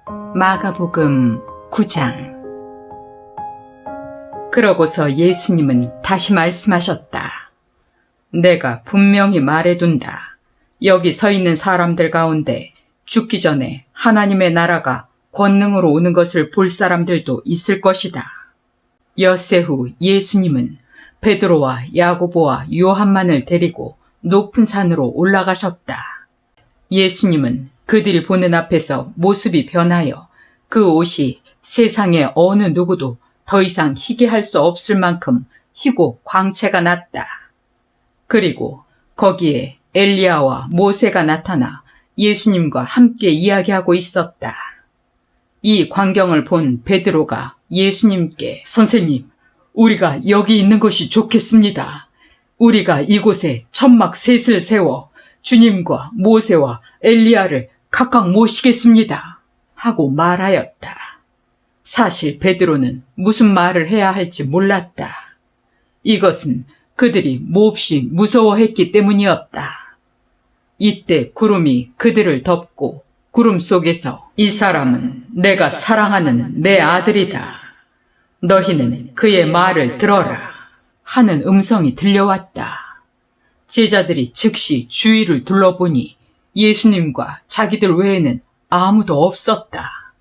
마가복음 9장. 그러고서 예수님은 다시 말씀하셨다. 내가 분명히 말해둔다. 여기 서 있는 사람들 가운데 죽기 전에 하나님의 나라가 권능으로 오는 것을 볼 사람들도 있을 것이다. 엿새 후 예수님은 베드로와 야고보와 요한만을 데리고 높은 산으로 올라가셨다. 예수님은 그들이 보는 앞에서 모습이 변하여 그 옷이 세상의 어느 누구도 더 이상 희게 할 수 없을 만큼 희고 광채가 났다. 그리고 거기에 엘리야와 모세가 나타나 예수님과 함께 이야기하고 있었다. 이 광경을 본 베드로가 예수님께 선생님, 우리가 여기 있는 것이 좋겠습니다. 우리가 이곳에 천막 셋을 세워 주님과 모세와 엘리야를 각각 모시겠습니다. 하고 말하였다. 사실 베드로는 무슨 말을 해야 할지 몰랐다. 이것은 그들이 몹시 무서워했기 때문이었다. 이때 구름이 그들을 덮고 구름 속에서 이 사람은 내가 사랑하는 내 아들이다. 너희는 그의 말을 들어라. 하는 음성이 들려왔다. 제자들이 즉시 주위를 둘러보니 예수님과 자기들 외에는 아무도 없었다.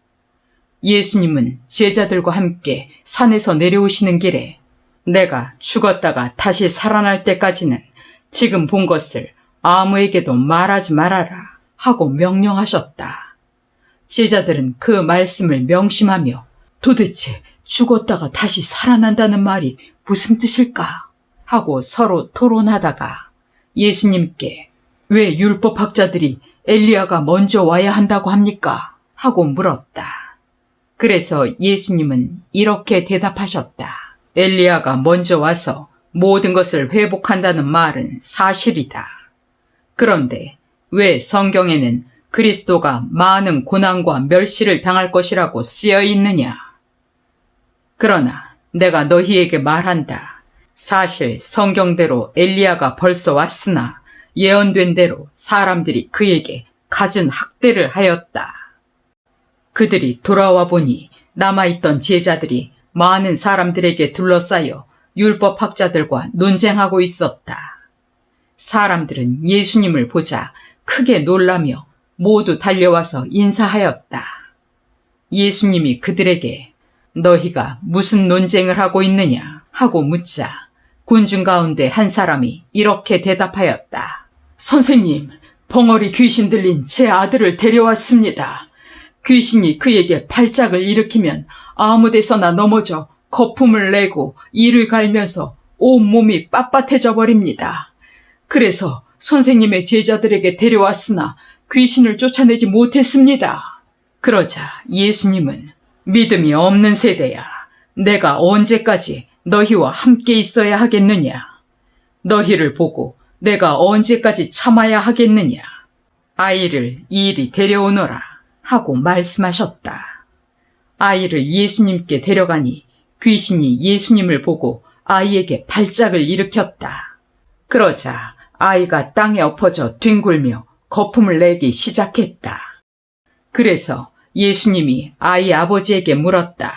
예수님은 제자들과 함께 산에서 내려오시는 길에 내가 죽었다가 다시 살아날 때까지는 지금 본 것을 아무에게도 말하지 말아라 하고 명령하셨다. 제자들은 그 말씀을 명심하며 도대체 죽었다가 다시 살아난다는 말이 무슨 뜻일까 하고 서로 토론하다가 예수님께 왜 율법학자들이 엘리야가 먼저 와야 한다고 합니까? 하고 물었다. 그래서 예수님은 이렇게 대답하셨다. 엘리야가 먼저 와서 모든 것을 회복한다는 말은 사실이다. 그런데 왜 성경에는 그리스도가 많은 고난과 멸시를 당할 것이라고 쓰여 있느냐? 그러나 내가 너희에게 말한다. 사실 성경대로 엘리야가 벌써 왔으나 예언된 대로 사람들이 그에게 갖은 학대를 하였다. 그들이 돌아와 보니 남아있던 제자들이 많은 사람들에게 둘러싸여 율법학자들과 논쟁하고 있었다. 사람들은 예수님을 보자 크게 놀라며 모두 달려와서 인사하였다. 예수님이 그들에게 너희가 무슨 논쟁을 하고 있느냐 하고 묻자 군중 가운데 한 사람이 이렇게 대답하였다. 선생님, 벙어리 귀신 들린 제 아들을 데려왔습니다. 귀신이 그에게 발작을 일으키면 아무 데서나 넘어져 거품을 내고 이를 갈면서 온몸이 빳빳해져 버립니다. 그래서 선생님의 제자들에게 데려왔으나 귀신을 쫓아내지 못했습니다. 그러자 예수님은 믿음이 없는 세대야. 내가 언제까지 너희와 함께 있어야 하겠느냐? 너희를 보고 내가 언제까지 참아야 하겠느냐? 아이를 이리 데려오너라 하고 말씀하셨다. 아이를 예수님께 데려가니 귀신이 예수님을 보고 아이에게 발작을 일으켰다. 그러자 아이가 땅에 엎어져 뒹굴며 거품을 내기 시작했다. 그래서 예수님이 아이 아버지에게 물었다.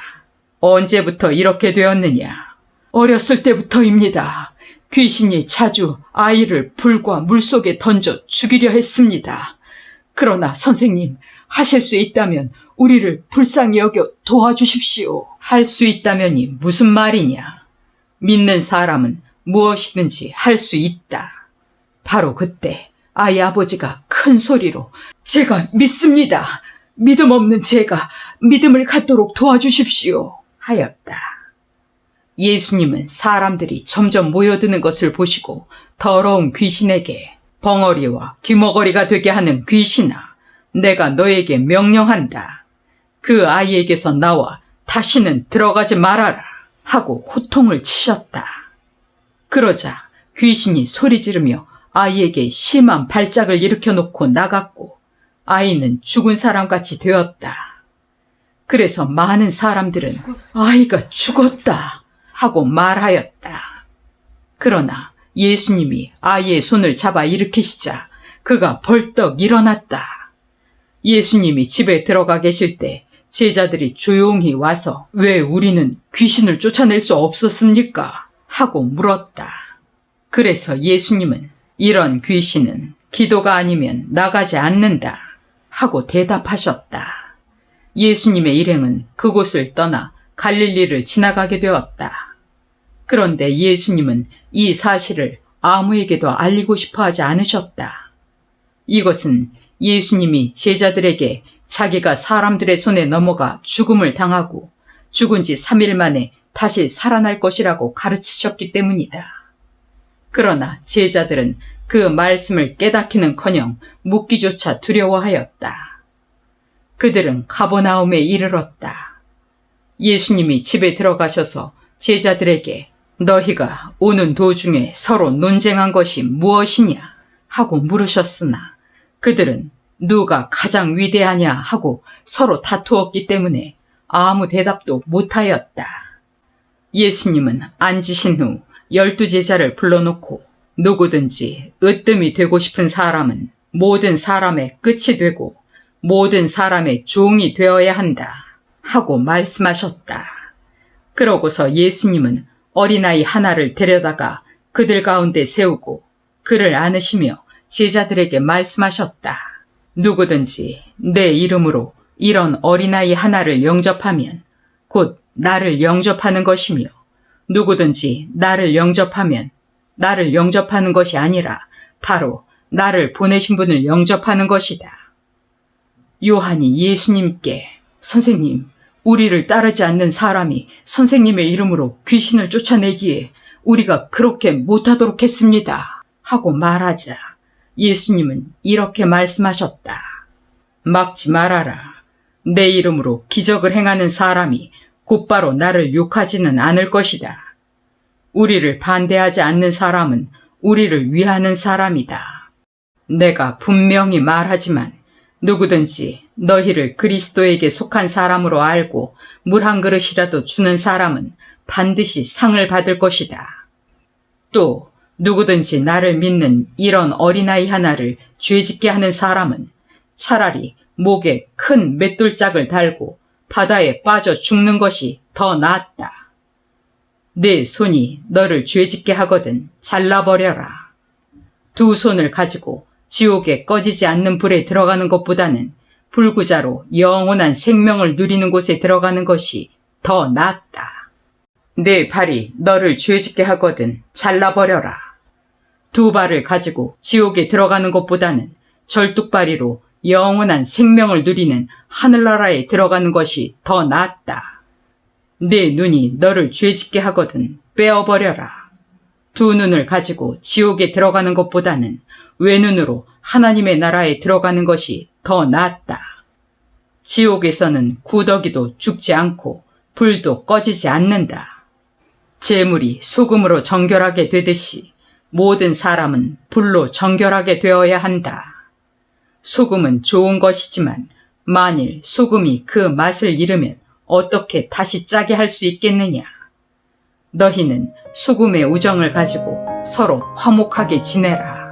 언제부터 이렇게 되었느냐? 어렸을 때부터입니다. 귀신이 자주 아이를 불과 물속에 던져 죽이려 했습니다. 그러나 선생님, 하실 수 있다면 우리를 불쌍히 여겨 도와주십시오. 할 수 있다면이 무슨 말이냐? 믿는 사람은 무엇이든지 할 수 있다. 바로 그때 아이 아버지가 큰 소리로 제가 믿습니다. 믿음 없는 제가 믿음을 갖도록 도와주십시오. 하였다. 예수님은 사람들이 점점 모여드는 것을 보시고 더러운 귀신에게 벙어리와 귀머거리가 되게 하는 귀신아, 내가 너에게 명령한다. 그 아이에게서 나와 다시는 들어가지 말아라 하고 호통을 치셨다. 그러자 귀신이 소리 지르며 아이에게 심한 발작을 일으켜 놓고 나갔고 아이는 죽은 사람같이 되었다. 그래서 많은 사람들은 아이가 죽었다 하고 말하였다. 그러나 예수님이 아이의 손을 잡아 일으키시자 그가 벌떡 일어났다. 예수님이 집에 들어가 계실 때 제자들이 조용히 와서 왜 우리는 귀신을 쫓아낼 수 없었습니까? 하고 물었다. 그래서 예수님은 이런 귀신은 기도가 아니면 나가지 않는다 하고 대답하셨다. 예수님의 일행은 그곳을 떠나 갈릴리를 지나가게 되었다. 그런데 예수님은 이 사실을 아무에게도 알리고 싶어 하지 않으셨다. 이것은 예수님이 제자들에게 자기가 사람들의 손에 넘어가 죽음을 당하고 죽은 지 3일 만에 다시 살아날 것이라고 가르치셨기 때문이다. 그러나 제자들은 그 말씀을 깨닫기는커녕 묻기조차 두려워하였다. 그들은 가버나움에 이르렀다. 예수님이 집에 들어가셔서 제자들에게 너희가 오는 도중에 서로 논쟁한 것이 무엇이냐 하고 물으셨으나 그들은 누가 가장 위대하냐 하고 서로 다투었기 때문에 아무 대답도 못하였다. 예수님은 앉으신 후 12제자를 불러놓고 누구든지 으뜸이 되고 싶은 사람은 모든 사람의 끝이 되고 모든 사람의 종이 되어야 한다 하고 말씀하셨다. 그러고서 예수님은 어린아이 하나를 데려다가 그들 가운데 세우고 그를 안으시며 제자들에게 말씀하셨다. 누구든지 내 이름으로 이런 어린아이 하나를 영접하면 곧 나를 영접하는 것이며 누구든지 나를 영접하면 나를 영접하는 것이 아니라 바로 나를 보내신 분을 영접하는 것이다. 요한이 예수님께 선생님, 우리를 따르지 않는 사람이 선생님의 이름으로 귀신을 쫓아내기에 우리가 그렇게 못하도록 했습니다 하고 말하자 예수님은 이렇게 말씀하셨다. 막지 말아라. 내 이름으로 기적을 행하는 사람이 곧바로 나를 욕하지는 않을 것이다. 우리를 반대하지 않는 사람은 우리를 위하는 사람이다. 내가 분명히 말하지만 누구든지 너희를 그리스도에게 속한 사람으로 알고 물 한 그릇이라도 주는 사람은 반드시 상을 받을 것이다. 또 누구든지 나를 믿는 이런 어린아이 하나를 죄짓게 하는 사람은 차라리 목에 큰 맷돌짝을 달고 바다에 빠져 죽는 것이 더 낫다. 네 손이 너를 죄짓게 하거든 잘라버려라. 두 손을 가지고 지옥에 꺼지지 않는 불에 들어가는 것보다는 불구자로 영원한 생명을 누리는 곳에 들어가는 것이 더 낫다. 네 발이 너를 죄짓게 하거든 잘라버려라. 두 발을 가지고 지옥에 들어가는 것보다는 절뚝발이로 영원한 생명을 누리는 하늘나라에 들어가는 것이 더 낫다. 네 눈이 너를 죄짓게 하거든 빼어버려라. 두 눈을 가지고 지옥에 들어가는 것보다는 외눈으로 하나님의 나라에 들어가는 것이 더 낫다. 지옥에서는 구더기도 죽지 않고 불도 꺼지지 않는다. 재물이 소금으로 정결하게 되듯이 모든 사람은 불로 정결하게 되어야 한다. 소금은 좋은 것이지만 만일 소금이 그 맛을 잃으면 어떻게 다시 짜게 할 수 있겠느냐. 너희는 소금의 우정을 가지고 서로 화목하게 지내라.